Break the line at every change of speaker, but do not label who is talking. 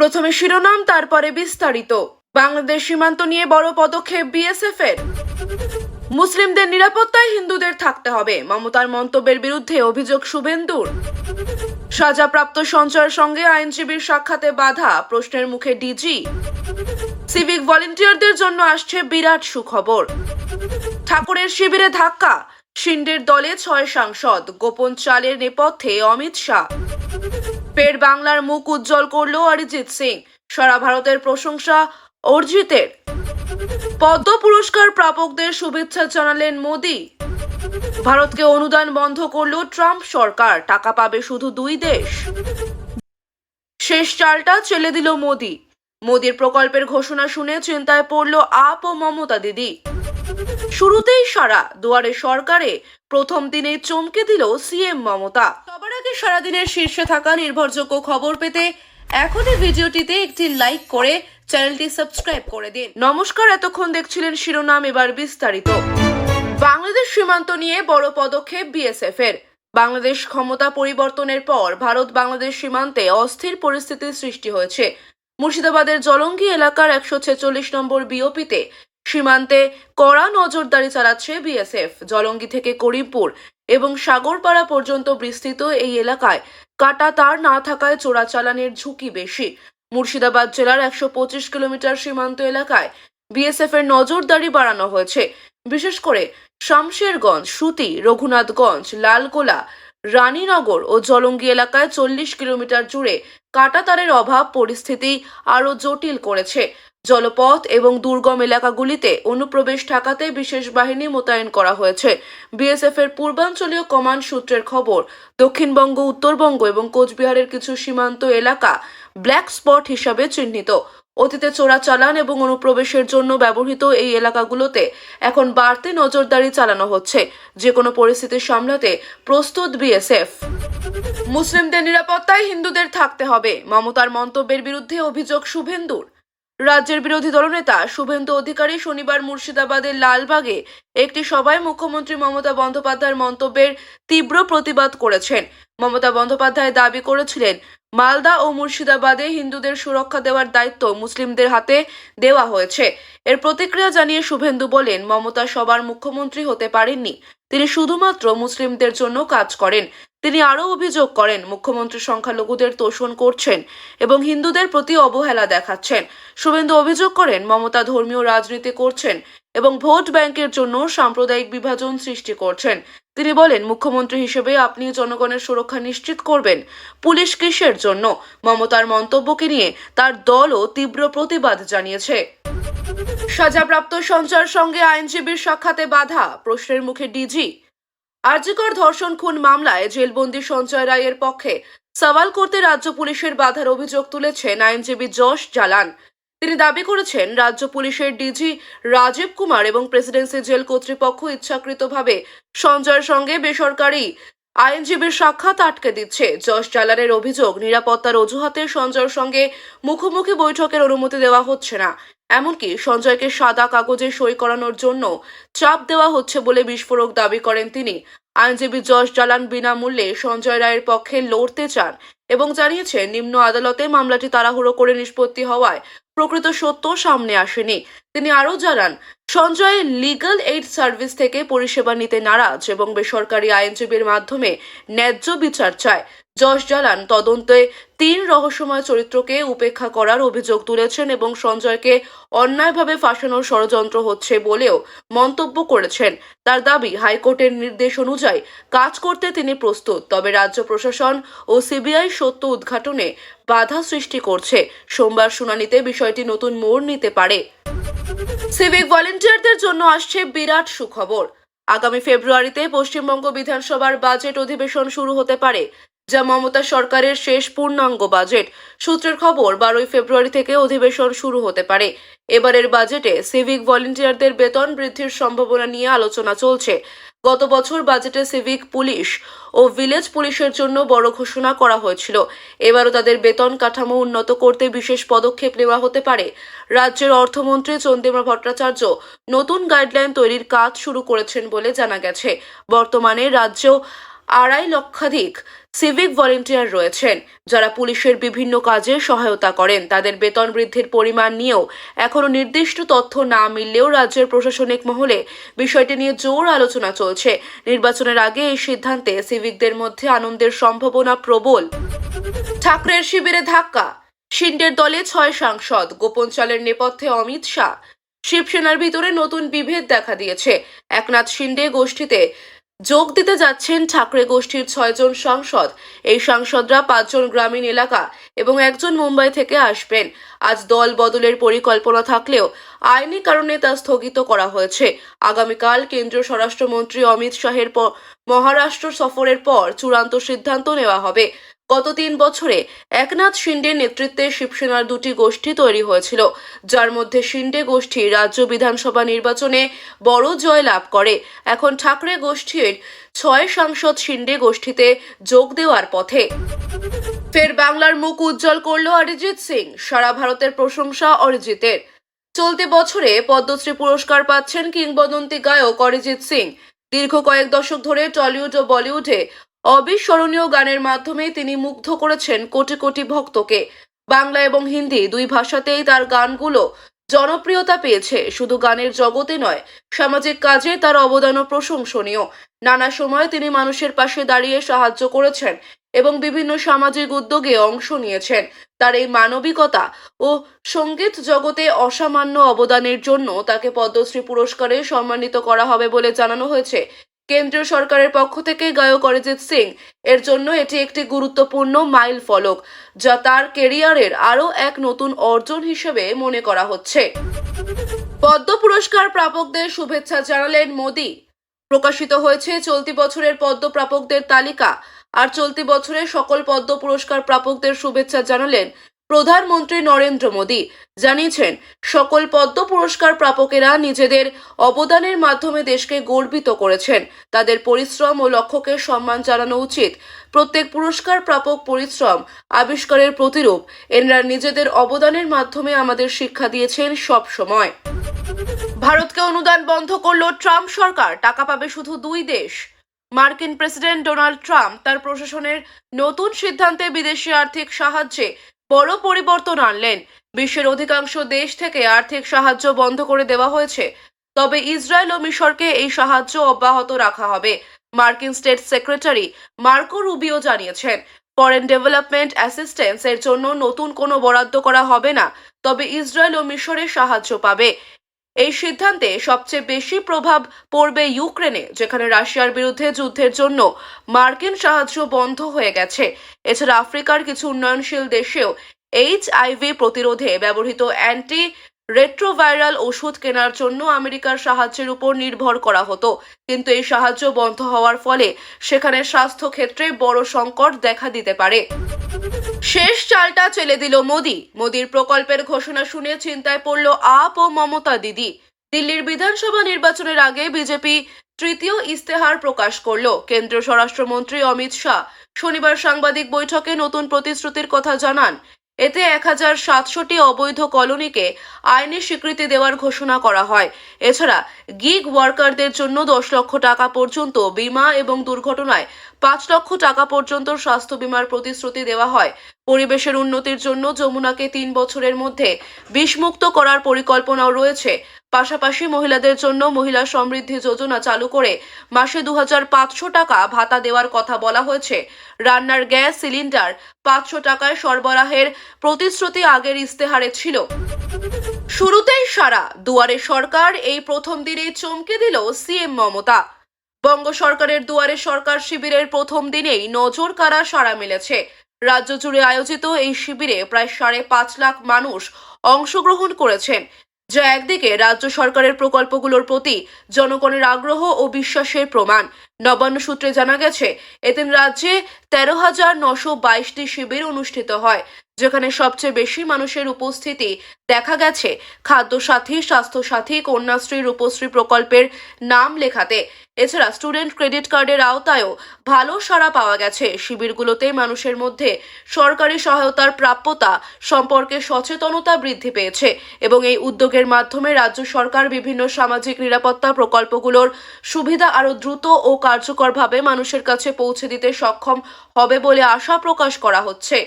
প্রথমে শিরোনাম, তারপরে বিস্তারিত। বাংলাদেশ সীমান্ত নিয়ে বড় পদক্ষেপ বিএসএফ এর। মুসলিমদের নিরাপত্তায় হিন্দুদের থাকতে হবে, মমতার মন্তব্যের বিরুদ্ধে অভিযোগ শুভেন্দুর। সাজাপ্রাপ্ত সঞ্জয়ের সঙ্গে আইনজীবীর সাক্ষাতে বাধা, প্রশ্নের মুখে ডিজি। সিভিক ভলেন্টিয়ারদের জন্য আসছে বিরাট সুখবর। ঠাকুরের শিবিরে ধাক্কা, শিন্ডের দলে 6 সাংসদ, গোপন চালের নেপথ্যে অমিত শাহ। ফের বাংলার মুখ উজ্জ্বল করল অরিজিৎ সিং, সারা ভারতের প্রশংসা অরিজিতের। পদ্ম পুরস্কার প্রাপকদের শুভেচ্ছা জানালেন মোদি। ভারতকে অনুদান বন্ধ করল ট্রাম্প সরকার, টাকা পাবে শুধু 2 দেশ। শেষ চালটা চেলে দিল মোদি। মোদির প্রকল্পের ঘোষণা শুনে চিন্তায় পড়ল আপ ও মমতা দিদি। শুরুতেই সারা দুয়ারে সরকারে প্রথম দিনেই চমকে দিল সিএম মমতা। সবার আগে সারাদিনের শীর্ষে থাকা নির্ভরযোগ্য খবর পেতে এখনই ভিডিওটিতে একটি লাইক করে চ্যানেলটি সাবস্ক্রাইব করে দিন। নমস্কার, এতক্ষণ দেখছিলেন শিরোনাম, এবার বিস্তারিত। বাংলাদেশ সীমান্ত নিয়ে বড় পদক্ষেপ বিএসএফ এর। বাংলাদেশ ক্ষমতা পরিবর্তনের পর ভারত বাংলাদেশ সীমান্তে অস্থির পরিস্থিতির সৃষ্টি হয়েছে। মুর্শিদাবাদের জলঙ্গি এলাকার 146 নম্বর বিওপিতে সীমান্তে কড়া নজরদারি চালাচ্ছে বিএসএফ। জলঙ্গি থেকে করিমপুর এবং সাগরপাড়া পর্যন্ত বিস্তৃত এই এলাকায় কাটা তার না থাকায় চোরাচালানের ঝুঁকি বেশি। মুর্শিদাবাদ জেলার 125 কিলোমিটার সীমান্ত এলাকায় বিএসএফ এর নজরদারি বাড়ানো হয়েছে। বিশেষ করে শামশেরগঞ্জ, সুতি, রঘুনাথগঞ্জ, লালগোলা, রানীনগর ও জলঙ্গি এলাকায় 40 কিলোমিটার জুড়ে কাঁটাতারের অভাব পরিস্থিতি আরও জটিল করেছে। জলপথ এবং দুর্গম এলাকাগুলিতে অনুপ্রবেশ ঠেকাতে বিশেষ বাহিনী মোতায়েন করা হয়েছে। বিএসএফ এর পূর্বাঞ্চলীয় কমান্ড সূত্রের খবর, দক্ষিণবঙ্গ, উত্তরবঙ্গ এবং কোচবিহারের কিছু সীমান্ত এলাকা ব্ল্যাক স্পট হিসাবে চিহ্নিত। অতীতে চোরাচালান এবং অনুপ্রবেশের জন্য ব্যবহৃত এই এলাকাগুলোতে এখন বাড়তি নজরদারি চালানো হচ্ছে। যে কোনো পরিস্থিতি সামলাতে প্রস্তুত বিএসএফ। মুসলিমদের নিরাপত্তায় হিন্দুদের থাকতে হবে, মমতার মন্তব্যের বিরুদ্ধে অভিযোগ শুভেন্দুর। রাজ্যের বিরোধী দলনেতা শুভেন্দু অধিকারী শনিবার মুর্শিদাবাদের লালবাগে একটি সভায় মুখ্যমন্ত্রী মমতা বন্দ্যোপাধ্যায়ের মন্তব্যের তীব্র প্রতিবাদ করেছেন। মমতা বন্দ্যোপাধ্যায় দাবি করেছিলেন, মালদা ও মুর্শিদাবাদে হিন্দুদের সুরক্ষা দেওয়ার দায়িত্ব মুসলিমদের হাতে দেওয়া হয়েছে। এর প্রতিক্রিয়া জানিয়ে শুভেন্দু বলেন, মমতা সবার মুখ্যমন্ত্রী হতে পারেননি, তিনি শুধুমাত্র মুসলিমদের জন্য কাজ করেন। তিনি আরও অভিযোগ করেন, মুখ্যমন্ত্রী সংখ্যালঘুদের তোষণ করছেন এবং হিন্দুদের প্রতি অবহেলা দেখাচ্ছেন। শুভেন্দু অভিযোগ করেন, মমতা ধর্মীয় রাজনীতি করছেন এবং ভোট ব্যাংকের জন্য সাম্প্রদায়িক বিভাজন সৃষ্টি করছেন। তিনি বলেন, মুখ্যমন্ত্রী হিসেবে আপনি জনগণের সুরক্ষা নিশ্চিত করবেন, পুলিশ কিসের জন্য? মমতার মন্তব্যকে নিয়ে তার দলও তীব্র প্রতিবাদ জানিয়েছে। সাজাপ্রাপ্ত সঞ্জয়ের সঙ্গে আইনজীবীর সাক্ষাতে বাধা, প্রশ্নের মুখে ডিজি। আরজিকর ধর্ষণ খুন মামলায় জেলবন্দি সঞ্জয় রায়ের পক্ষে সওয়াল করতে রাজ্য পুলিশের বাধার অভিযোগ তুলেছেন আইনজীবী যশ জালান। তিনি দাবি করেছেন, রাজ্য পুলিশের ডিজি রাজীব কুমার এবং প্রেসিডেন্সি জেল কর্তৃপক্ষ ইচ্ছাকৃতভাবে সঞ্জয়ের সঙ্গে বেসরকারি আইনজীবীর সাক্ষাৎ আটকে দিচ্ছে। যশ জালানের অভিযোগ, নিরাপত্তার অজুহাতে সঞ্জয়ের সঙ্গে মুখোমুখি বৈঠকের অনুমতি দেওয়া হচ্ছে না, এমনকি সঞ্জয়কে সাদা কাগজে সই করানোর জন্য চাপ দেওয়া হচ্ছে বলে বিস্ফোরক দাবি করেন তিনি। আইনজীবী যশ জালান বিনামূল্যে সঞ্জয় রায়ের পক্ষে লড়তে চান এবং জানিয়েছেন, নিম্ন আদালতে মামলাটি তাড়াহুড়ো করে নিষ্পত্তি হওয়ায় প্রকৃত সত্য সামনে আসেনি। তিনি আরও জানান, সঞ্জয় লিগ্যাল এইড সার্ভিস থেকে পরিষেবা নিতে নারাজ এবং বেসরকারি আইনজীবীর মাধ্যমে ন্যায্য বিচার চায়। যশ জালান তদন্তে 3 রহস্যময় চরিত্রকে উপেক্ষা করার অভিযোগ তুলেছেন এবং সঞ্জয়কে অন্যায়ভাবে ফাঁসানোর ষড়যন্ত্র হচ্ছে বলেও মন্তব্য করেছেন। তার দাবি, হাইকোর্টের নির্দেশ অনুযায়ী কাজ করতে তিনি প্রস্তুত, তবে রাজ্য প্রশাসন ও সিবিআই সত্য উদ্ঘাটনে বাধা সৃষ্টি করছে। সোমবার শুনানিতে বিষয়টি নতুন মোড় নিতে পারে। সিভিক ভলেন্টিয়ারদের জন্য আসছে বিরাট সুখবর। আগামী ফেব্রুয়ারিতে পশ্চিমবঙ্গ বিধানসভার বাজেট অধিবেশন শুরু হতে পারে, যা মমতা সরকারের শেষ পূর্ণাঙ্গ বাজেট। সূত্রের খবর, 12 ফেব্রুয়ারি থেকে অধিবেশন শুরু হতে পারে। এবারের বাজেটে সিভিক ভলেন্টিয়ারদের বেতন বৃদ্ধির সম্ভাবনা নিয়ে আলোচনা চলছে। গত বছর বাজেটে সিভিক পুলিশ ও ভিলেজ পুলিশের জন্য বড় ঘোষণা করা হয়েছিল। এবারও তাদের বেতন কাঠামো উন্নত করতে বিশেষ পদক্ষেপ নেওয়া হতে পারে। রাজ্যের অর্থমন্ত্রী চন্দ্রিমা ভট্টাচার্য নতুন গাইডলাইন তৈরির কাজ শুরু করেছেন বলে জানা গেছে। বর্তমানে রাজ্য লক্ষাধিক সিভিক ভলেন্টিয়ার রয়েছেন যারা পুলিশের বিভিন্ন কাজে সহায়তা করেন। তাদের বেতন বৃদ্ধির পরিমাণ নিয়েও এখনো নির্দিষ্ট তথ্য না মিললেও রাজ্যের প্রশাসনিক মহলে বিষয়টি নিয়ে জোর আলোচনা চলছে। নির্বাচনের আগে এই সিদ্ধান্তে সিভিকদের মধ্যে আনন্দের সম্ভাবনা প্রবল। ঠাকরের শিবিরে ধাক্কা, শিন্ডের দলে 6 সাংসদ, গোপন চালের নেপথ্যে অমিত শাহ। শিবসেনার ভিতরে নতুন বিভেদ দেখা দিয়েছে। একনাথ শিন্ডে গোষ্ঠীতে যোগ দিতে যাচ্ছেন ঠাকরে গোষ্ঠীর 6 জন সাংসদ। এই সাংসদরা 5 জন গ্রামীণ এলাকা এবং 1 জন মুম্বাই থেকে আসবেন। আজ দল বদলের পরিকল্পনা থাকলেও আইনি কারণে তা স্থগিত করা হয়েছে। আগামীকাল কেন্দ্রীয় স্বরাষ্ট্রমন্ত্রী অমিত শাহের মহারাষ্ট্র সফরের পর চূড়ান্ত সিদ্ধান্ত নেওয়া হবে। গত 3 বছরে একনাথ শিন্ডের নেতৃত্বে শিবসেনার 2টি গোষ্ঠী তৈরি হয়েছিল, যার মধ্যে শিন্ডে গোষ্ঠী রাজ্য বিধানসভা নির্বাচনে বড় জয় লাভ করে। এখন ঠাকরে গোষ্ঠীর 6 সাংসদ শিন্ডে গোষ্ঠীতে যোগ দেওয়ার পথে। ফের বাংলার মুখ উজ্জ্বল করল অরিজিৎ সিং। সারা ভারতের প্রশংসা অরিজিতের। চলতি বছরে পদ্মশ্রী পুরস্কার পাচ্ছেন কিংবদন্তি গায়ক অরিজিৎ সিং। দীর্ঘ কয়েক দশক ধরে টলিউড ও বলিউডে অবিস্মরণীয় গানের মাধ্যমে তিনি মুগ্ধ করেছেন কোটি কোটি ভক্তকে। বাংলা এবং হিন্দি 2 ভাষাতেই তার গানগুলো জনপ্রিয়তা পেয়েছে। শুধু গানের জগতে নয়, সামাজিক কাজে তার অবদানও প্রশংসনীয়। নানা সময় তিনি মানুষের পাশে দাঁড়িয়ে সাহায্য করেছেন এবং বিভিন্ন সামাজিক উদ্যোগে অংশ নিয়েছেন। তার এই মানবিকতা ও সঙ্গীত জগতে অসামান্য অবদানের জন্য তাকে পদ্মশ্রী পুরস্কারে সম্মানিত করা হবে বলে জানানো হয়েছে। কেন্দ্রীয় সরকারের পক্ষ থেকে গায়ক অরিজিৎ সিং এর জন্য এটি একটি গুরুত্বপূর্ণ মাইল ফলক, যা তার কেরিয়ারের আরও এক নতুন অর্জন হিসেবে মনে করা হচ্ছে। পদ্ম পুরস্কার প্রাপকদের শুভেচ্ছা জানালেন মোদি। প্রকাশিত হয়েছে চলতি বছরের পদ্ম প্রাপকদের তালিকা। আর চলতি বছরে সকল পদ্ম পুরস্কার প্রাপকদের শুভেচ্ছা জানালেন প্রধানমন্ত্রী নরেন্দ্র মোদি। জানিয়েছেন, সকল পদ্ম পুরস্কার প্রাপকেরা নিজেদের অবদানের মাধ্যমে দেশকে গর্বিত করেছেন। তাদের পরিশ্রম ও লক্ষ্যকে সম্মান জানানো উচিত। প্রত্যেক পুরস্কার প্রাপক পরিশ্রম আবিষ্কারের প্রতিরূপ। এনারা নিজেদের অবদানের মাধ্যমে আমাদের শিক্ষা দিয়েছেন সব সময়। ভারতকে অনুদান বন্ধ করল ট্রাম্প সরকার। টাকা পাবে শুধু 2 দেশ। মার্কিন প্রেসিডেন্ট ডোনাল্ড ট্রাম্প তার প্রশাসনের নতুন সিদ্ধান্তে বিদেশি আর্থিক সাহায্যে বড় পরিবর্তন আনলেন। বিশ্বের অধিকাংশ দেশ থেকে আর্থিক সাহায্য বন্ধ করে দেওয়া হয়েছে, তবে ইসরায়েল ও মিশরকে এই সাহায্য অব্যাহত রাখা হবে। মার্কিন স্টেট সেক্রেটারি মার্কো রুবিও জানিয়েছেন, ফরেন ডেভেলপমেন্ট অ্যাসিস্ট্যান্স এর জন্য নতুন কোনো বরাদ্দ করা হবে না, তবে ইসরায়েল ও মিশরের সাহায্য পাবে। এই সিদ্ধান্তে সবচেয়ে বেশি প্রভাব পড়বে ইউক্রেনে, যেখানে রাশিয়ার বিরুদ্ধে যুদ্ধের জন্য মার্কিন সাহায্য বন্ধ হয়ে গেছে। এছাড়া আফ্রিকার কিছু উন্নয়নশীল দেশেও HIV প্রতিরোধে ব্যবহৃত অ্যান্টি রেট্রোভাইরাল ওষুধ কেনার জন্য আমেরিকার সাহায্যের উপর নির্ভর করা হতো, কিন্তু এই সাহায্য বন্ধ হওয়ার ফলে সেখানে স্বাস্থ্য ক্ষেত্রে বড় সংকট দেখা দিতে পারে। শেষ চালটা চেলে দিল মোদি। মোদির প্রকল্পের ঘোষণা শুনে চিন্তায় পড়ল আপ ও মমতা দিদি। দিল্লির বিধানসভা নির্বাচনের আগে বিজেপি তৃতীয় ইস্তেহার প্রকাশ করল। কেন্দ্রীয় স্বরাষ্ট্রমন্ত্রী অমিত শাহ শনিবার সাংবাদিক বৈঠকে নতুন প্রতিশ্রুতির কথা জানান। এতে 1700টি অবৈধ কলোনিকে আইনি স্বীকৃতি দেওয়ার ঘোষণা করা হয়। এছাড়া গিগ ওয়ার্কারদের জন্য 10 লক্ষ টাকা পর্যন্ত বীমা এবং দুর্ঘটনায় 5 লক্ষ টাকা পর্যন্ত স্বাস্থ্য বীমার প্রতিশ্রুতি দেওয়া হয়। পরিবেশের উন্নতির জন্য যমুনাকে 3 বছরের মধ্যে বিষমুক্ত করার পরিকল্পনাও রয়েছে। পাশাপাশি মহিলাদের জন্য মহিলা সমৃদ্ধি যোজনা চালু করে মাসে 2500 টাকা ভাতা দেওয়ার কথা বলা হয়েছে। রান্নার গ্যাস সিলিন্ডার 500 টাকায় সরবরাহের প্রতিশ্রুতি আগের ইস্তেহারে ছিল। শুরুতেই সারা দুয়ারে সরকার, এই প্রথম দিনেই চমকে দিল সিএম মমতা। বঙ্গ সরকারের দুয়ারে সরকার শিবিরের প্রথম দিনেই নজর কাড়া সাড়া মিলেছে। রাজ্য জুড়ে আয়োজিত এই শিবিরে প্রায় 5.5 লাখ মানুষ অংশগ্রহণ করেছেন, যা একদিকে রাজ্য সরকারের প্রকল্পগুলোর প্রতি জনগণের আগ্রহ ও বিশ্বাসের প্রমাণ। নবান্ন সূত্রে জানা গেছে, এদিন রাজ্যে 13,922টি শিবির অনুষ্ঠিত হয়, যেখানে সবচেয়ে বেশি মানুষের উপস্থিতি দেখা গেছে খাদ্যসাথী, স্বাস্থ্যসাথী, কন্যাশ্রী, রূপশ্রী প্রকল্পের নাম লেখাতে। এছাড়া স্টুডেন্ট ক্রেডিট কার্ডের আওতায়ও ভালো সাড়া পাওয়া গেছে। শিবিরগুলোতে মানুষের মধ্যে সরকারি সহায়তার প্রাপ্যতা সম্পর্কে সচেতনতা বৃদ্ধি পেয়েছে এবং এই উদ্যোগের মাধ্যমে রাজ্য সরকার বিভিন্ন সামাজিক নিরাপত্তা প্রকল্পগুলোর সুবিধা আরও দ্রুত ও কার্যকরভাবে মানুষের কাছে পৌঁছে দিতে সক্ষম হবে বলে আশা প্রকাশ করা হচ্ছে।